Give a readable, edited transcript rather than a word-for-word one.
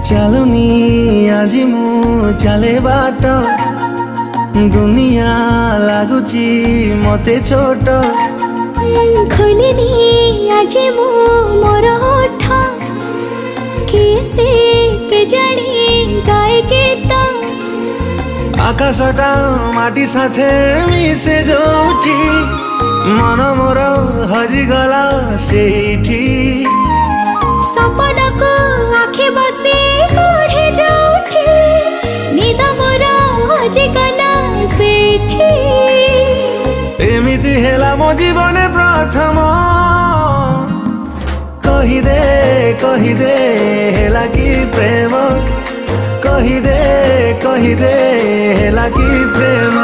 ଚାଲୁନି ଆଜି ମୁଁ ଚାଲେ ବାଟ, ଦୁନିଆ ଲାଗୁଛି ମତେ ଛୋଟ। ଖୋଲିନି ଆଜି ମୁଁ ମୋର ଓଠ, କିଏ ସେ କେଜାଣି ଗାଏ ଗୀତ। ଆକାଶଟା ମାଟି ସାଥେ ମିଶେ ଯୋଉଠି, ମନ ମୋର ହଜିଗଲା ସେଇଠି। ସପନକୁ ଆଖି ବସି ପଢ଼େ ଯୋଉଠି, ନିଦ ମୋର ହଜିଗଲା ସେଇଠି। ଏମିତି ହେଲା ମୋ ଜୀବନେ ପ୍ରଥମ, କହିଦେ କହିଦେ ହେଲା କି ପ୍ରେମ, କହିଦେ କହିଦେ ହେଲା କି ପ୍ରେମ।